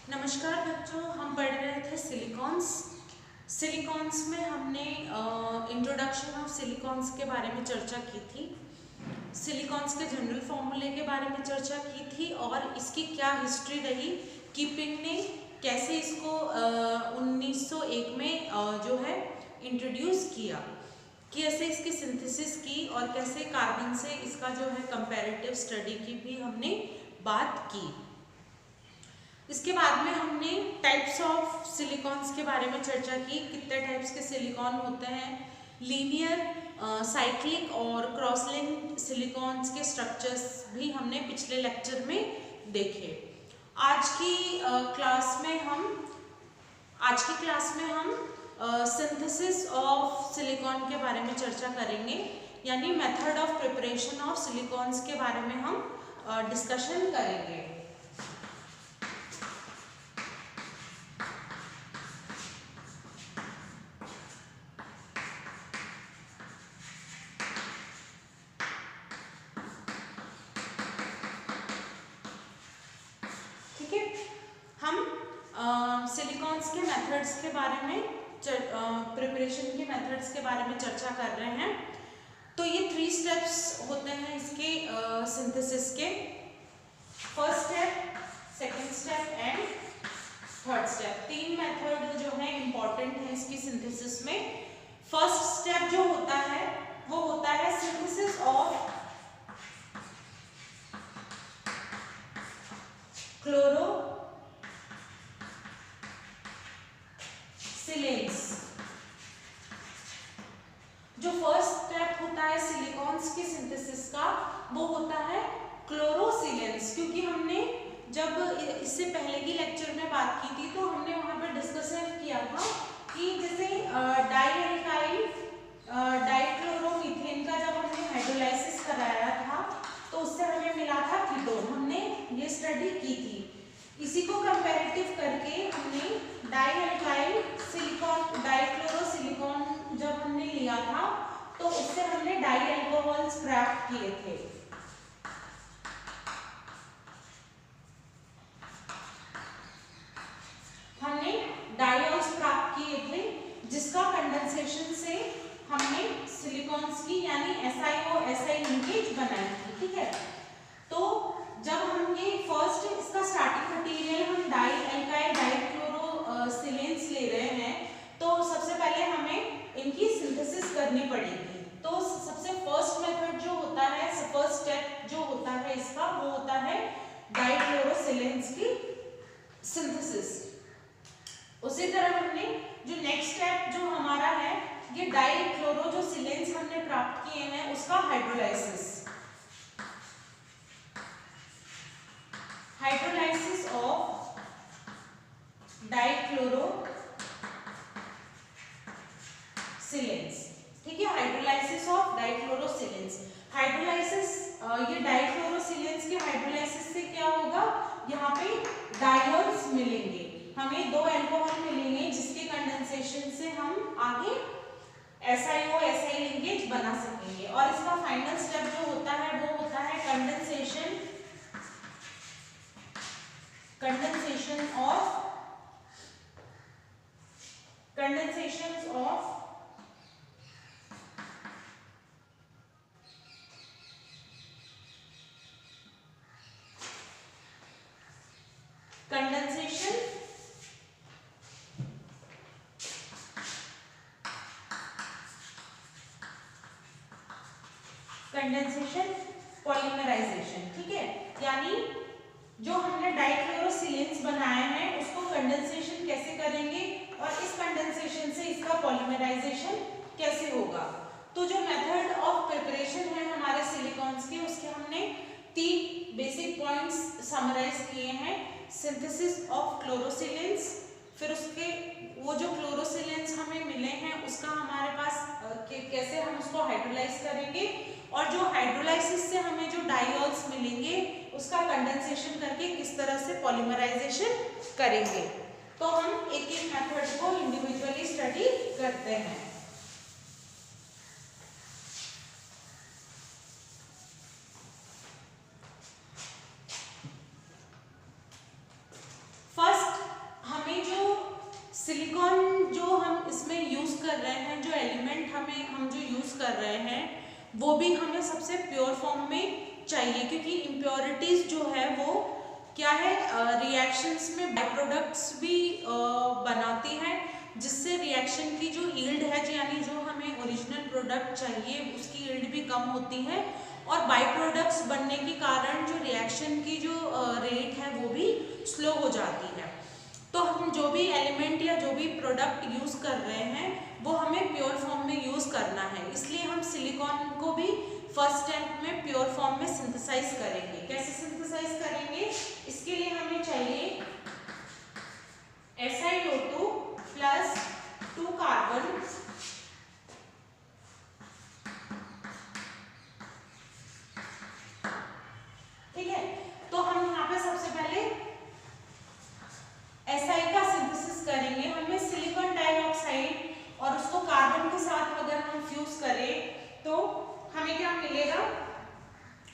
नमस्कार बच्चों, हम पढ़ रहे थे सिलिकॉन्स। सिलिकॉन्स में हमने इंट्रोडक्शन ऑफ सिलिकॉन्स के बारे में चर्चा की थी। सिलिकॉन्स के जनरल फॉर्मूले के बारे में चर्चा की थी और इसकी क्या हिस्ट्री रही, किपिंग ने कैसे इसको 1901 में जो है इंट्रोड्यूस किया, कैसे इसकी सिंथेसिस की और कैसे कार्बन से इसका जो है कंपैरेटिव स्टडी की भी हमने बात की। इसके बाद में हमने टाइप्स ऑफ सिलिकॉन्स के बारे में चर्चा की। कितने टाइप्स के सिलिकॉन होते हैं, लीनियर, साइक्लिक और क्रॉस लिंक्ड सिलिकॉन्स के स्ट्रक्चर्स भी हमने पिछले लेक्चर में देखे। आज की क्लास में हम सिंथेसिस ऑफ सिलिकॉन के बारे में चर्चा करेंगे, यानी method of preparation of silicones के बारे में हम डिस्कशन करेंगे। सिलिकॉन्स के मेथड्स के बारे में प्रिपरेशन के मेथड्स के बारे में चर्चा कर रहे हैं। तो ये 3 स्टेप्स होते हैं इसके सिंथेसिस के। First step, second step and third step. 3 method जो है इंपॉर्टेंट है इसकी सिंथेसिस में। फर्स्ट स्टेप जो होता है वो होता है सिंथेसिस ऑफ क्लोरो सिलेन्स। जो फर्स्ट स्टेप होता है सिलिकॉन्स के सिंथेसिस का वो होता है क्लोरोसिलेन्स, क्योंकि हमने जब इससे पहले की लेक्चर में बात की थी तो हमने वहां पर डिस्कशन किया था कि जैसे डाइएल्काइल डाइक्लोरोमीथेन का जब हमने हाइड्रोलाइसिस कराया था तो उससे हमें मिला था कीटोन। हमने ये स्टडी की थी। इसी को कंपैरेटिव करके हमने डाइएल्काइल सिलिकॉन डाइक्लोरोसिलिकॉन जब हमने लिया था तो उससे हमने डाई अल्कोहल्स प्राप्त किए थे। हमने डाइऑल्स प्राप्त किए थे जिसका कंडेंसेशन से हमने सिलिकॉन्स की यानी SiO-Si लिंकेज बनाई थी। ठीक है, तो जब हम ये फर्स्ट इसका स्टार्टिंग मटेरियल हम डाइएल्काइल डाइक्लोरोसिलेन्स ले रहे हैं तो सबसे पहले हमें इनकी सिंथेसिस करनी पड़ेगी। तो सबसे फर्स्ट मेथड जो होता है, फर्स्ट स्टेप जो होता है इसका वो होता है डाइक्लोरोसिलेन्स की सिंथेसिस। उसी तरह हमने जो नेक्स्ट स्टेप जो हमारा है ये डाइक्लोरो जो सिलेन्स हमने प्राप्त किए हैं उसका हाइड्रोलाइसिस ऑफ डाइक्लोरो सिलेन्स। ठीक है, हाइड्रोलाइसिस ऑफ डाइक्लोरोसिलेन्स। हाइड्रोलाइसिस ये डाइक्लोरोसिलेन्स के हाइड्रोलाइसिस से क्या होगा, यहाँ पे डायोल्स मिलेंगे, हमें 2 अल्कोहल मिलेंगे जिसके कंडेंसेशन से हम आगे SiO-Si लिंकेज बना सकेंगे। और इसका फाइनल स्टेप जो होता है वो होता है कंडेंसेशन ऑफ कंडेंसेशन पॉलीमराइजेशन। ठीक है, यानी जो हमने डाइक्लोरोसिलेन्स बनाए हैं उसको कंडेंसेशन कैसे करेंगे और इस कंडेंसेशन से इसका पॉलीमराइजेशन कैसे होगा। तो जो मेथड ऑफ प्रिपरेशन है हमारे सिलिकॉन्स के उसके हमने 3 बेसिक पॉइंट्स समराइज किए हैं। सिंथेसिस ऑफ क्लोरोसिलेन्स, फिर उसके वो जो क्लोरोसिलेन्स हमें मिले हैं उसका हमारे पास कैसे हम उसको हाइड्रोलाइज करेंगे, और जो हाइड्रोलाइसिस से हमें जो डाइऑल्स मिलेंगे उसका कंडेंसेशन करके किस तरह से पॉलीमराइजेशन करेंगे। तो हम एक एक मेथड को इंडिविजुअली स्टडी करते हैं। फर्स्ट इसमें यूज कर रहे हैं, जो एलिमेंट हम जो यूज कर रहे हैं वो भी हमें सबसे प्योर फॉर्म में चाहिए, क्योंकि इम्प्योरिटीज जो है वो क्या है, रिएक्शंस में बाय प्रोडक्ट्स भी बनाती है, जिससे रिएक्शन की जो यील्ड है, यानी जो हमें ओरिजिनल प्रोडक्ट चाहिए उसकी यील्ड भी कम होती है, और बाय प्रोडक्ट्स बनने के कारण जो रिएक्शन की जो रेट है वो भी स्लो हो जाती है। तो हम जो भी एलिमेंट या जो भी प्रोडक्ट यूज कर रहे हैं वो हमें प्योर फॉर्म में यूज करना है, इसलिए हम सिलिकॉन को भी फर्स्ट स्टेप में प्योर फॉर्म में सिंथेसाइज करेंगे। कैसे सिंथेसाइज करेंगे, इसके लिए हमें चाहिए SiO2 प्लस 2 कार्बन, ठीक है। तो हम यहाँ पे सबसे पहले Si का सिंथेसिस करेंगे। हमें सिलिकॉन डाइऑक्साइड और उसको कार्बन के साथ अगर हम फ्यूज करें तो हमें क्या मिलेगा,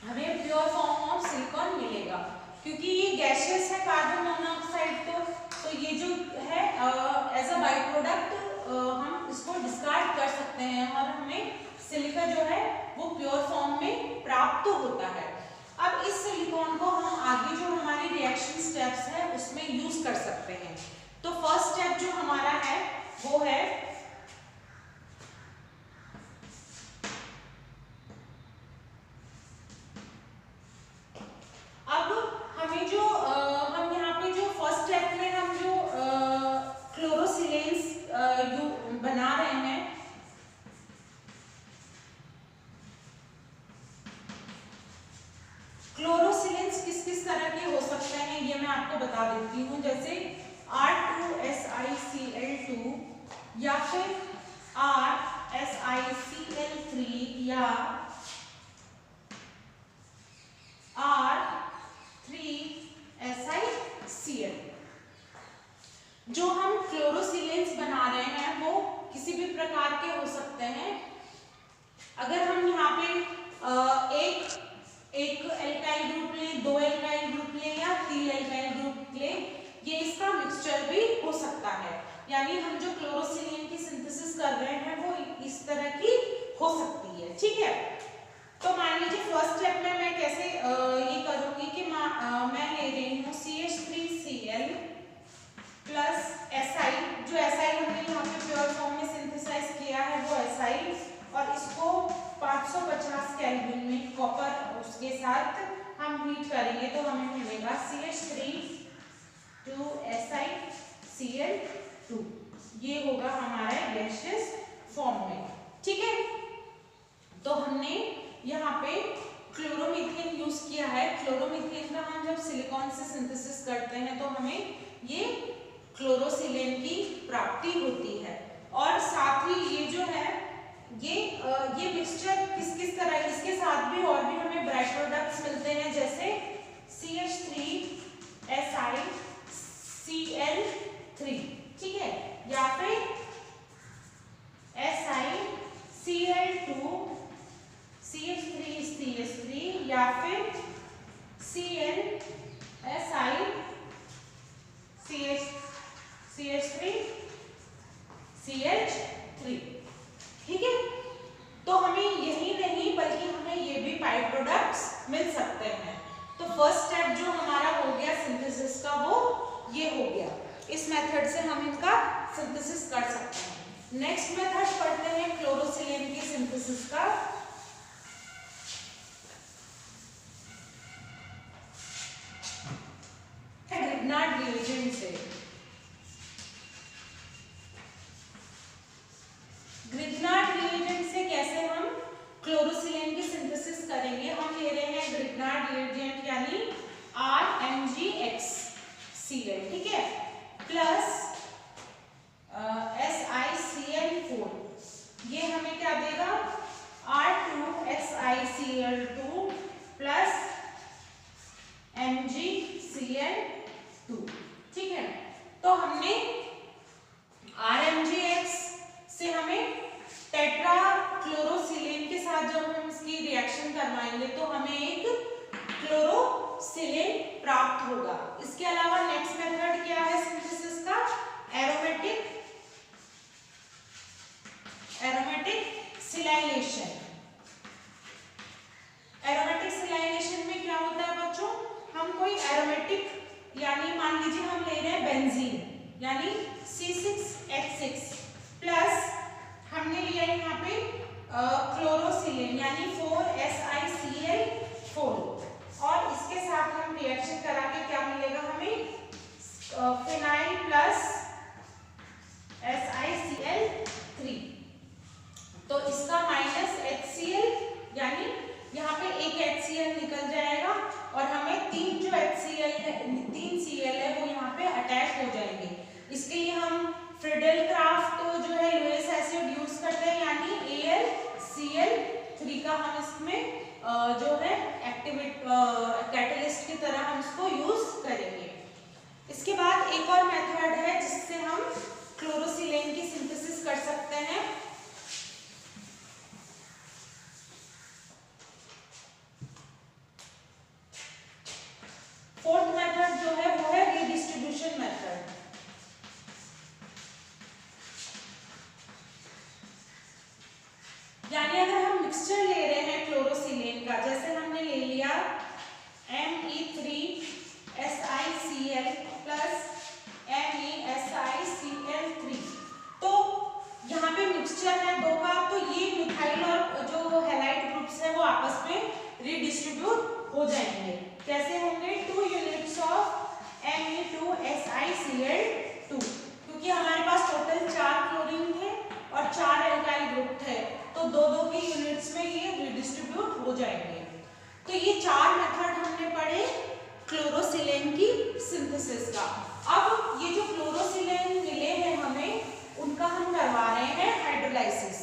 हमें प्योर फॉर्म ऑफ सिलिकॉन मिलेगा, क्योंकि ये गैसियस है कार्बन मोनोऑक्साइड, तो ये जो है एज अ बाय प्रोडक्ट हम इसको डिस्कार्ड कर सकते हैं और हमें सिलिका जो है वो प्योर फॉर्म में प्राप्त होता है। अब इस सिलिकॉन को हम आगे जो हमारी रिएक्शन स्टेप्स है उसमें यूज कर सकते हैं। तो फर्स्ट स्टेप जो हमारा है वो है अब हमें जो हम यहाँ पे जो फर्स्ट स्टेप में हम जो क्लोरोसिलेंस बना रहे हैं, क्लोरोसिलेंस किस किस तरह के हो सकते हैं ये मैं आपको बता देती हूँ, जैसे R2SiCl2 या फिर RSiCl3 या R3SiCl। जो हम क्लोरोसिलेंस बना रहे हैं वो किसी भी प्रकार के हो सकते हैं। अगर हम यहाँ पे एक एल्काइल ग्रुप लें, 2 एल्काइल ग्रुप लें या 3 एल्काइल ग्रुप लें, ये इसका मिक्सचर भी हो सकता है। यानी हम जो क्लोरोसिलेन की सिंथेसिस कर रहे हैं वो इस तरह की हो सकती है, ठीक है। तो मान लीजिए फर्स्ट स्टेप में मैं कैसे ये करूंगी कि मैं ले रही हूँ CH3Cl प्लस Si, जो Si हमने यहाँ पे प्योर फॉर्म में सिंथेसाइज किया है वो Si, और इसको 550 केल्विन में कॉपर उसके साथ हम हीट करेंगे तो हमें मिलेगा CH3 2SiCl2। ये होगा हमारे गैसियस फॉर्म में, ठीक है। तो हमने यहाँ पे क्लोरोमीथेन यूज किया है। क्लोरोमीथेन का हम जब सिलिकॉन से सिंथेसिस करते हैं तो हमें ये क्लोरोसिलेन की प्राप्ति होती है, और साथ ही ये जो है ये मिक्सचर किस किस तरह, इसके साथ भी और भी हमें बाय प्रोडक्ट्स मिलते हैं, जैसे CH3SiCl3, ठीक है, या फिर SiCl2 CH3 या फिर CH3 ठीक है। तो हमें यही नहीं बल्कि हमें ये भी बाय प्रोडक्ट्स मिल सकते हैं। तो फर्स्ट स्टेप जो हमारा हो गया सिंथेसिस का वो ये हो गया, इस मेथड से हम इनका सिंथेसिस कर सकते हैं। नेक्स्ट मेथड पढ़ते हैं क्लोरोसिलेन की सिंथेसिस का। ग्रिग्नार्ड रिएजेंट से, ग्रिग्नार्ड रिएजेंट से कैसे हम क्लोरोसिलेन की सिंथेसिस करेंगे। हम ले रहे हैं ग्रिग्नार्ड रिएजेंट यानी RMgxCl, ठीक है, प्लस SiCl4, ये हमें क्या देगा R2SiCl2 प्लस MgCl2, ठीक है। तो हमने RMgx से हमें टेट्रा क्लोरोसिलेन के साथ जब हम इसकी रिएक्शन करवाएंगे तो हमें एक क्लोरोसिलेन प्राप्त होगा। इसके अलावा नेक्स्ट मेथड क्या है सिंथेसिस का, यानी C6H6 प्लस हमने लिया यहाँ पे क्लोरोसिलेन यानी 4SiCl4 और इसके साथ हम रिएक्शन करा के क्या मिलेगा हमें फिनाइल प्लस SiCl3। तो इसका माइनस HCl यानी यहाँ पे एक HCl निकल जाएगा और हमें तीन जो HCl है, तीन Cl है वो यहाँ पे अटैच हो जाएंगे। इसके लिए हम फ्रिडेल क्राफ्ट जो है लुईस एसिड यूज करते हैं यानी AlCl3 का हम इसमें जो है एक्टिवेट कैटलिस्ट की तरह हम इसको यूज करेंगे। इसके बाद एक और मेथड है जिससे हम क्लोरोसिलेन की सिंथेसिस कर सकते हैं। फोर्थ मेथड जो है वो है रीडिस्ट्रीब्यूशन मेथड। यानी अगर हम मिक्सचर ले रहे हैं क्लोरोसिलेन का, जैसे हमने ले लिया Me3SiCl प्लस MeSiCl3, तो यहाँ पे मिक्सचर है दो का, तो ये मिथाइल और जो हैलाइड ग्रुप्स है वो आपस में रीडिस्ट्रीब्यूट हो जाएंगे। कैसे होंगे? 2 यूनिट्स ऑफ Me2SiCl2, क्योंकि हमारे पास टोटल 4 क्लोरीन थे और 4 एल्काइल ग्रुप थे, तो दो दो के यूनिट्स में ये रिडिस्ट्रीब्यूट हो जाएंगे। तो ये 4 मेथड हमने पढ़े क्लोरोसिलेन की सिंथेसिस का। अब ये जो क्लोरोसिलेन मिले हैं हमें, उनका हम करवा रहे हैं हाइड्रोलाइसिस।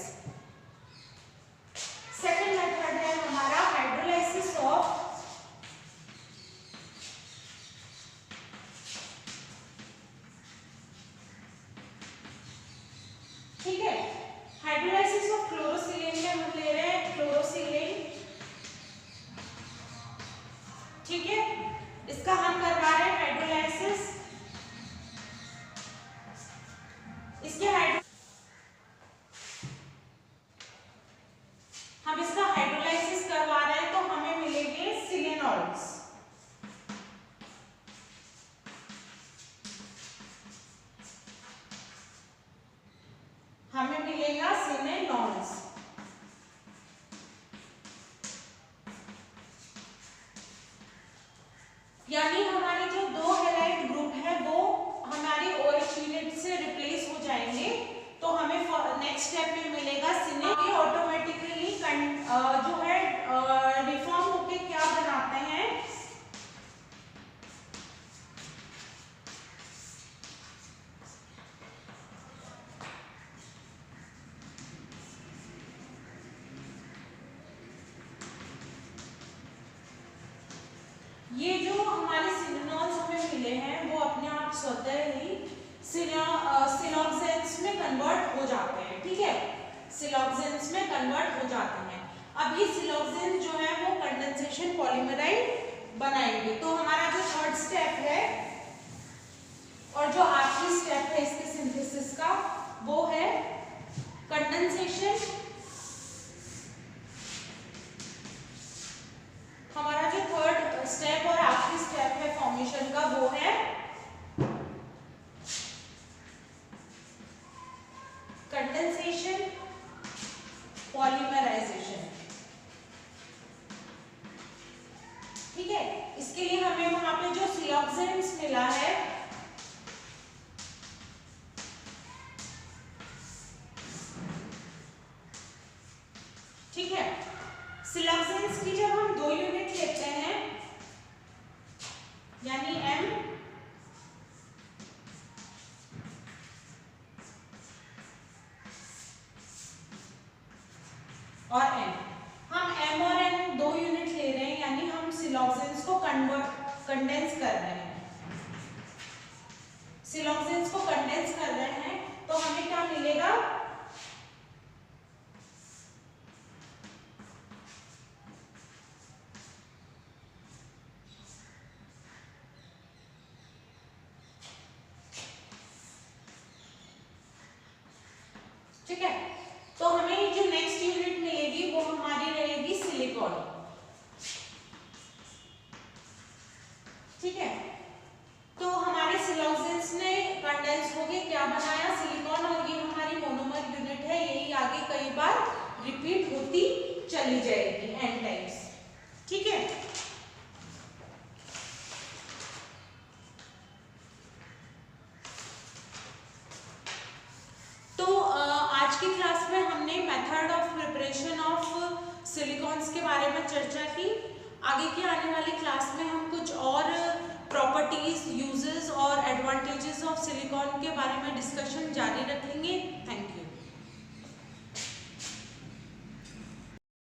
सेकंड मेथड है हमारा हाइड्रोलाइसिस ऑफ ठीक है, हाइड्रोलाइसिस ऑफ क्लोरोसिलेन में हम ले रहे हैं क्लोरोसिलेन, ठीक है, इसका हम करवा रहे हैं हाइड्रोलाइसिस। इसके हम इसका हाइड्रोलाइसिस करवा रहे हैं तो हमें मिलेंगे सिलेनॉल्स। हमें मिलेगा सिलेनॉल्स। यानी हमारे जो दो हैलाइड ग्रुप है वो हमारी OH यूनिट से रिप्लेस हो जाएंगे, तो हमें नेक्स्ट स्टेप में मिलेगा सिने। ये ऑटोमेटिकली जो है रिफॉर्म होके क्या बनाते हैं, ये जो हमारे सिलेनॉल्स हमें मिले हैं वो अपने आप स्वतः ही सिलोक्सेन्स में कन्वर्ट हो जाते हैं। ठीक है, सिलोक्सेन्स में कन्वर्ट हो जाते हैं। अब ये सिलोक्सेन्स जो है वो कंडेंसेशन पॉलीमराइड बनाएंगे। तो हमारा जो थर्ड स्टेप है और जो आखिरी स्टेप है इसके सिंथेसिस का, वो है कंडेंसेशन। हमारा जो थर्ड स्टेप और आखिरी स्टेप है फॉर्मेशन का, वो है कंडेंसेशन पॉलीमराइजेशन। ठीक है, इसके लिए हमें वहां पे जो सिलोक्सेन्स मिला है, ठीक है, सिलोक्सेन्स की जब हम 2 यूनिट लेते हैं यानी M और N, हम M और N 2 यूनिट ले रहे हैं, यानी हम सिलोक्सेन्स को कंडेंस कर रहे हैं। सिलोक्सेन्स को कंडेंस कर रहे हैं तो हमें क्या मिलेगा, ठीक है। तो हमें जो नेक्स्ट यूनिट मिलेगी वो हमारी रहेगी सिलिकॉन। ठीक है, तो हमारे सिलोक्सेंस ने कंडेंस होके क्या बनाया, सिलिकॉन, और ये हमारी मोनोमर यूनिट है, यही आगे कई बार रिपीट होती चली जाएगी एन टाइम्स, ठीक है। तो आज की क्लास में हमने method of preparation of silicones के बारे में चर्चा की। आगे की आने वाली क्लास में हम कुछ और प्रॉपर्टीज, यूजेस और एडवांटेजेस ऑफ सिलिकॉन के बारे में डिस्कशन जारी रखेंगे। Thank you.